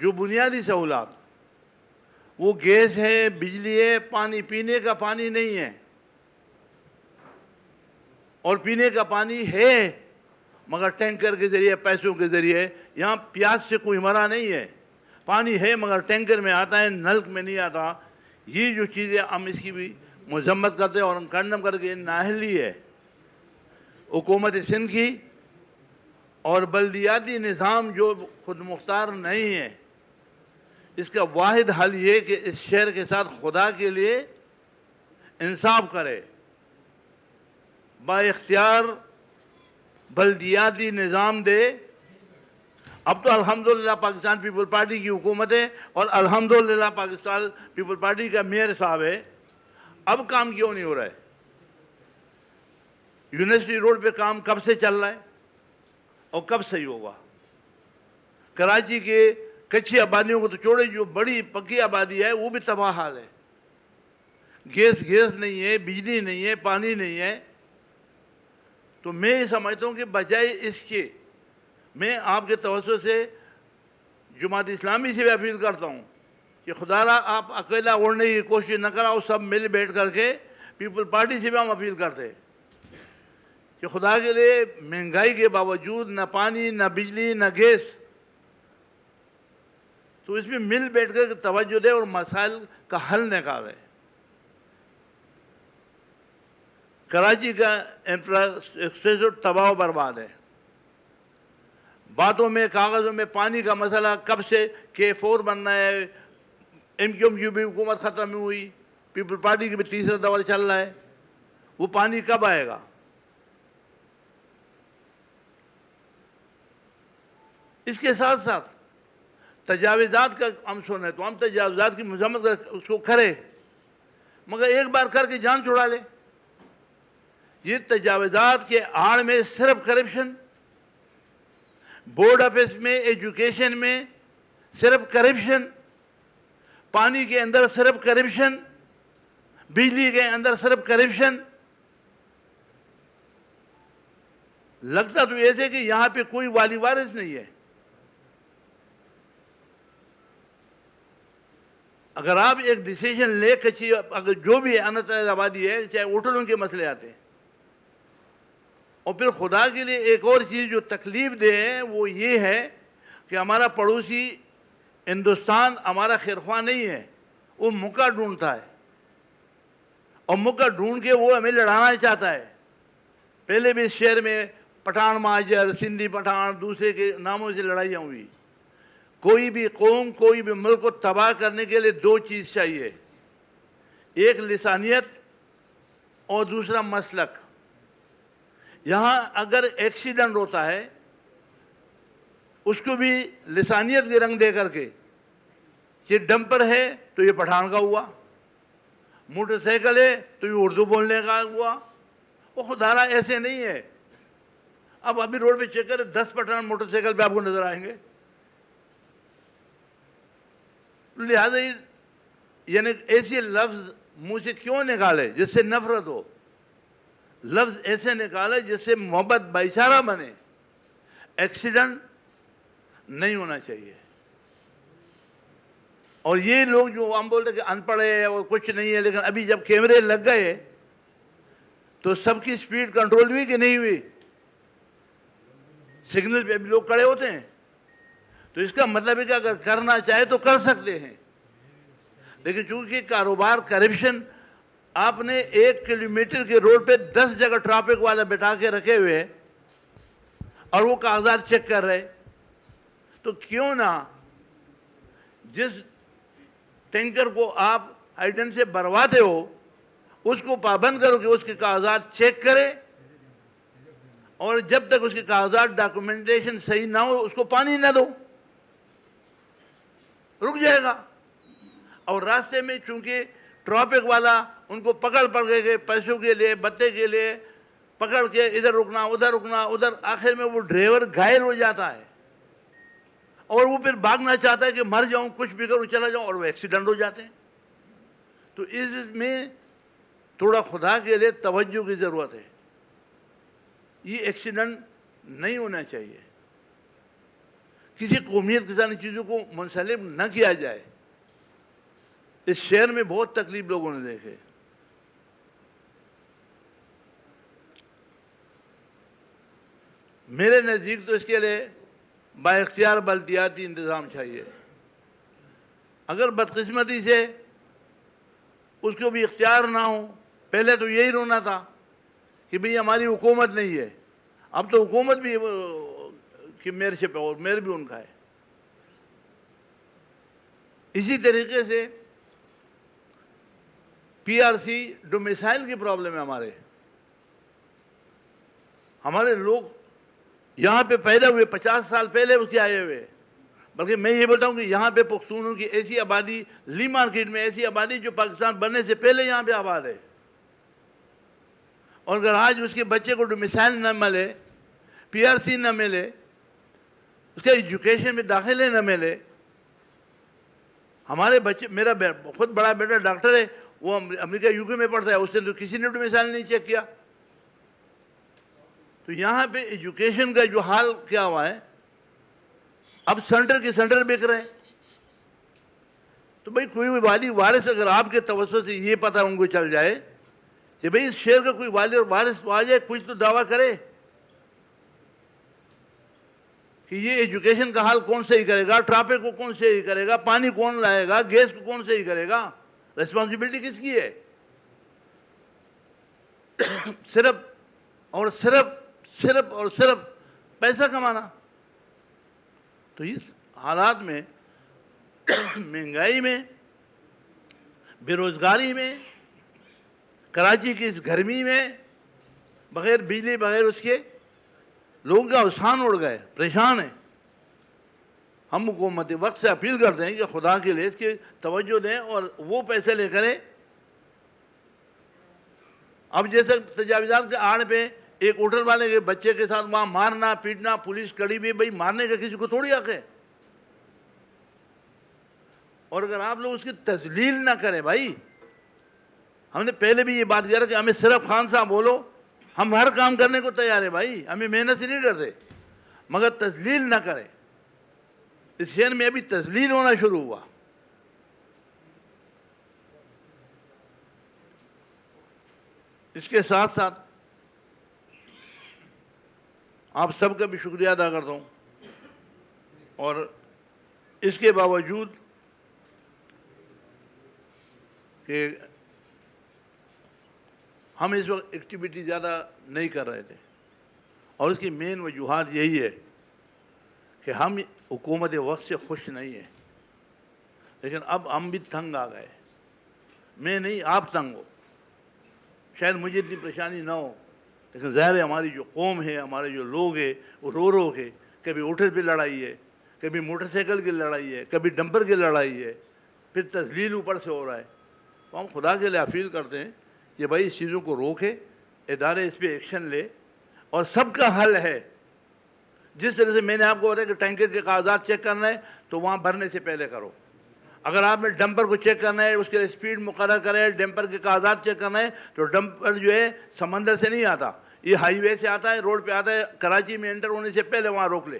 جو بنیادی سہولات، وہ گیس ہے، بجلی ہے، پانی، پینے کا پانی نہیں ہے، اور پینے کا پانی ہے مگر ٹینکر کے ذریعے، پیسوں کے ذریعے. یہاں پیاس سے کوئی مرا نہیں ہے. پانی ہے مگر ٹینکر میں آتا ہے، نلک میں نہیں آتا. یہ جو چیزیں ہم اس کی بھی مذمت کرتے ہیں اور ہم کنڈم کر کے نااہلی ہے حکومت سندھ کی. اور بلدیاتی نظام جو خود مختار نہیں ہے، اس کا واحد حل یہ کہ اس شہر کے ساتھ خدا کے لیے انصاف کرے، با اختیار بلدیاتی نظام دے. اب تو الحمدللہ پاکستان پیپل پارٹی کی حکومت ہے اور الحمدللہ پاکستان پیپل پارٹی کا میئر صاحب ہے. اب کام کیوں نہیں ہو رہا ہے؟ یونیورسٹی روڈ پہ کام کب سے چل رہا ہے اور کب صحیح ہوگا؟ کراچی کے کچھی آبادیوں کو تو چھوڑے، جو بڑی پکی آبادی ہے وہ بھی تباہ حال ہے. گیس نہیں ہے، بجلی نہیں ہے، پانی نہیں ہے. تو میں یہ سمجھتا ہوں کہ بجائے اس کے، میں آپ کے توسط سے جماعت اسلامی سے بھی اپیل کرتا ہوں کہ خدا را آپ اکیلا اڑنے کی کوشش نہ کراؤ، سب مل بیٹھ کر کے. پیپل پارٹی سے بھی ہم اپیل کرتے کہ خدا کے لیے مہنگائی کے باوجود نہ پانی، نہ بجلی، نہ گیس، تو اس میں مل بیٹھ کر توجہ دے اور مسائل کا حل نکالے. کراچی کا انفراسٹرکچر تباہ و برباد ہے. باتوں میں، کاغذوں میں پانی کا مسئلہ کب سے K4 بننا ہے، MQM بھی حکومت ختم ہوئی، پیپل پارٹی کی بھی تیسرا دور چل رہا ہے. وہ پانی کب آئے گا؟ اس کے ساتھ ساتھ تجاوزات کا ہم سنیں تو ہم تجاوزات کی مذمت اس کو کرے، مگر ایک بار کر کے جان چھڑا لے. یہ تجاوزات کے آڑ میں صرف کرپشن، بورڈ آفس میں، ایجوکیشن میں صرف کرپشن، پانی کے اندر صرف کرپشن، بجلی کے اندر صرف کرپشن. لگتا تو ایسے کہ یہاں پہ کوئی والی وارث نہیں ہے. اگر آپ ایک ڈیسیجن لے کچی، اگر جو بھی انتظار آبادی ہے، چاہے ہوٹلوں کے مسئلے آتے ہیں، اور پھر خدا کے لیے ایک اور چیز جو تکلیف دے ہے وہ یہ ہے کہ ہمارا پڑوسی ہندوستان ہمارا خیرخواہ نہیں ہے، وہ موقع ڈھونڈتا ہے، اور موقع ڈھونڈ کے وہ ہمیں لڑانا چاہتا ہے. پہلے بھی اس شہر میں پٹھان مہاجر، سندھی پٹھان، دوسرے کے ناموں سے لڑائیاں ہوئی. کوئی بھی قوم، کوئی بھی ملک کو تباہ کرنے کے لیے دو چیز چاہیے، ایک لسانیت اور دوسرا مسلک. یہاں اگر ایکسیڈنٹ ہوتا ہے اس کو بھی لسانیت کے رنگ دے کر کے، یہ ڈمپر ہے تو یہ پٹھان کا ہوا، موٹر سائیکل ہے تو یہ اردو بولنے کا ہوا. وہ خدارا ایسے نہیں ہے. اب ابھی روڈ پہ چیک کریں، 10 پٹھان موٹر سائیکل پہ آپ کو نظر آئیں گے. لہذا یعنی ایسے لفظ منہ سے کیوں نکالے جس سے نفرت ہو؟ لفظ ایسے نکالے جس سے محبت، بھائی چارہ بنے. ایکسیڈنٹ نہیں ہونا چاہیے. اور یہ لوگ جو ہم بولتے کہ ان پڑھ ہے اور کچھ نہیں ہے، لیکن ابھی جب کیمرے لگ گئے تو سب کی سپیڈ کنٹرول ہوئی کہ نہیں ہوئی؟ سگنل پہ بھی لوگ کھڑے ہوتے ہیں. تو اس کا مطلب ہے کہ اگر کرنا چاہے تو کر سکتے ہیں. لیکن چونکہ کاروبار کرپشن، آپ نے 1 کلومیٹر کے روڈ پہ 10 جگہ ٹرافک والا بٹھا کے رکھے ہوئے اور وہ کاغذات چیک کر رہے، تو کیوں نہ جس ٹینکر کو آپ ہائیڈن سے بھرواتے ہو اس کو پابند کرو کہ اس کے کاغذات چیک کرے، اور جب تک اس کے کاغذات ڈاکومنٹیشن صحیح نہ ہو اس کو پانی نہ دو، رک جائے گا. اور راستے میں چونکہ ٹرافک والا ان کو پکڑ کے پیسوں کے لیے، بتے کے لیے پکڑ کے ادھر رکنا ادھر، آخر میں وہ ڈرائیور گھائل ہو جاتا ہے اور وہ پھر بھاگنا چاہتا ہے کہ مر جاؤں، کچھ بھی کروں، چلا جاؤں، اور وہ ایکسیڈنٹ ہو جاتے ہیں. تو اس میں تھوڑا خدا کے لیے توجہ کی ضرورت ہے. یہ ایکسیڈنٹ نہیں ہونا چاہیے. کسی قومیت کے ساتھ ان چیزوں کو منسلک نہ کیا جائے. اس شہر میں بہت تکلیف لوگوں نے دیکھے. میرے نزدیک تو اس کے لیے با اختیار بلدیاتی انتظام چاہیے. اگر بدقسمتی سے اس کو بھی اختیار نہ ہو، پہلے تو یہی رونا تھا کہ بھئی ہماری حکومت نہیں ہے، اب تو حکومت بھی کہ میئر شپ ہے اور میئر بھی ان کا ہے. اسی طریقے سے پی آر سی ڈومیسائل کی پرابلم ہے. ہمارے لوگ یہاں پہ پیدا ہوئے 50 سال پہلے اس کے آئے ہوئے. بلکہ میں یہ بتاؤں کہ یہاں پہ پختونوں کی ایسی آبادی، لی مارکیٹ میں ایسی آبادی جو پاکستان بننے سے پہلے یہاں پہ آباد ہے. اور اگر آج اس کے بچے کو ڈومیسائل نہ ملے، پی آر سی نہ ملے، اس کے ایجوکیشن میں داخلے نہ ملے. ہمارے بچے، میرا خود بڑا بیٹا ڈاکٹر ہے، وہ امریکہ یو کے میں پڑھتا ہے، اس سے تو کسی نے ڈومیسائل نہیں چیک کیا. تو یہاں پہ ایجوکیشن کا جو حال کیا ہوا ہے، اب سینٹر کے سینٹر بک رہے ہیں. تو بھئی کوئی والی وارث اگر آپ کے توسط سے یہ پتہ ان کو چل جائے کہ بھئی اس شہر کا کوئی والی اور وارث آ جائے، کچھ تو دعویٰ کرے کہ یہ ایجوکیشن کا حال کون صحیح کرے گا، ٹرافک کو کون صحیح کرے گا، پانی کون لائے گا، گیس کو کون صحیح کرے گا. ریسپانسبلٹی کس کی ہے؟ صرف پیسہ کمانا. تو اس حالات میں، مہنگائی میں، بے روزگاری میں، کراچی کی اس گرمی میں، بغیر بجلی، بغیر اس کے لوگ کا اوسان اڑ گئے، پریشان ہیں. ہم حکومت وقت سے اپیل کرتے ہیں کہ خدا کے لیے اس کی توجہ دیں اور وہ پیسے لے کریں. اب جیسے تجاوزات کے آڑ پہ ایک ہوٹل والے کے بچے کے ساتھ وہاں مارنا پیٹنا، پولیس کڑی بھی، بھئی مارنے کا کسی کو تھوڑی حق ہے. اور اگر آپ لوگ اس کی تذلیل نہ کریں بھائی، ہم نے پہلے بھی یہ بات کیا کہ ہمیں صرف خان صاحب بولو، ہم ہر کام کرنے کو تیار ہیں بھائی، ہمیں محنت سے نہیں ڈرتے، مگر تذلیل نہ کریں. اس شہر میں ابھی تذلیل ہونا شروع ہوا. اس کے ساتھ ساتھ آپ سب کا بھی شکریہ ادا کرتا ہوں. اور اس کے باوجود کہ ہم اس وقت ایکٹیویٹی زیادہ نہیں کر رہے تھے، اور اس کی مین وجوہات یہی ہے کہ ہم حکومت وقت سے خوش نہیں ہیں. لیکن اب ہم بھی تنگ آ گئے. میں نہیں، آپ تنگ ہو. شاید مجھے اتنی پریشانی نہ ہو، لیکن ظاہر ہے ہماری جو قوم ہے، ہمارے جو لوگ ہیں، وہ رو کے، کبھی ہوٹل پہ لڑائی ہے، کبھی موٹر سائیکل کی لڑائی ہے، کبھی ڈمپر کی لڑائی ہے، پھر تذلیل اوپر سے ہو رہا ہے. تو ہم خدا کے لیے اپیل کرتے ہیں کہ بھائی اس چیزوں کو روکے، ادارے اس پہ ایکشن لے، اور سب کا حل ہے. جس طرح سے میں نے آپ کو بتایا کہ ٹینکر کے کاغذات چیک کرنا ہے تو وہاں بھرنے سے پہلے کرو. اگر آپ نے ڈمپر کو چیک کرنا ہے، اس کے لیے اسپیڈ مقرر کریں، ڈمپر کے کاغذات چیک کرنا ہے، تو ڈمپر جو ہے سمندر سے نہیں آتا، یہ ہائی وے سے آتا ہے، روڈ پہ آتا ہے. کراچی میں انٹر ہونے سے پہلے وہاں روک لے،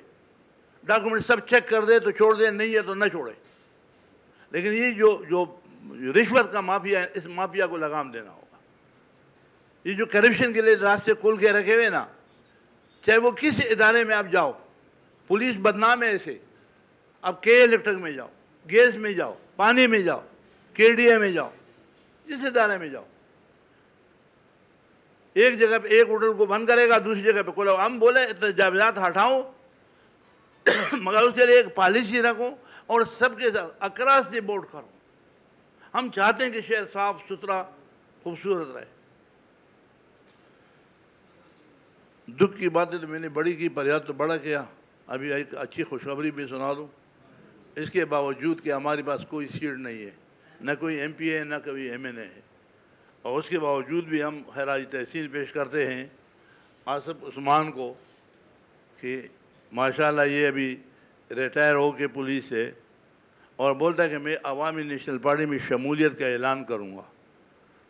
ڈاکومنٹ سب چیک کر دے تو چھوڑ دے، نہیں ہے تو نہ چھوڑے. لیکن یہ جو رشوت کا مافیا ہے، اس مافیا کو لگام دینا ہوگا. یہ جو کرپشن کے لیے راستے کھول کے رکھے ہوئے نا، چاہے وہ کس ادارے میں آپ جاؤ، پولیس بدنام ہے ایسے. اب کے الیکٹرک میں جاؤ، گیس میں جاؤ، پانی میں جاؤ، کے ڈی اے میں جاؤ، جس ادارے میں جاؤ، ایک جگہ پہ ایک ہوٹل کو بند کرے گا، دوسری جگہ پہ کھولا. ہم بولے تجاوزات ہٹاؤ، مگر اس کے لیے ایک پالیسی رکھو اور سب کے ساتھ اکراس دی بورڈ کرو. ہم چاہتے ہیں کہ شہر صاف ستھرا خوبصورت رہے. دکھ کی باتیں تو میں نے بڑی کی، فریاد تو بڑا کیا. ابھی ایک اچھی خوشخبری بھی سنا دوں. اس کے باوجود کہ ہمارے پاس کوئی سیٹ نہیں ہے، نہ کوئی ایم پی ہے، نہ کوئی ایم این اے ہے، اور اس کے باوجود بھی ہم خراج تحسین پیش کرتے ہیں آصف عثمان کو کہ ماشاءاللہ یہ ابھی ریٹائر ہو کے پولیس سے، اور بولتا ہے کہ میں عوامی نیشنل پارٹی میں شمولیت کا اعلان کروں گا.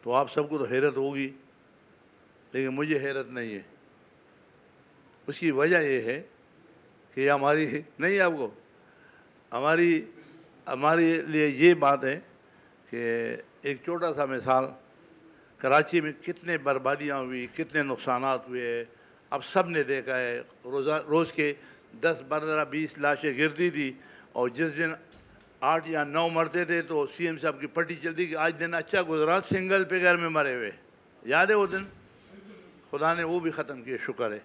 تو آپ سب کو تو حیرت ہوگی، لیکن مجھے حیرت نہیں ہے. اس کی وجہ یہ ہے کہ یہ ہماری نہیں آپ کو ہمارے لیے یہ بات ہے کہ ایک چھوٹا سا مثال، کراچی میں کتنے بربادیاں ہوئی، کتنے نقصانات ہوئے، اب سب نے دیکھا ہے۔ روز کے 10 15 20 لاشیں گرتی تھی، اور جس دن 8 یا 9 مرتے تھے تو سی ایم صاحب کی پٹی چلتی کہ آج دن اچھا گزرا، سنگل فگر میں مرے ہوئے۔ یاد ہے وہ دن؟ خدا نے وہ بھی ختم کیے، شکر ہے۔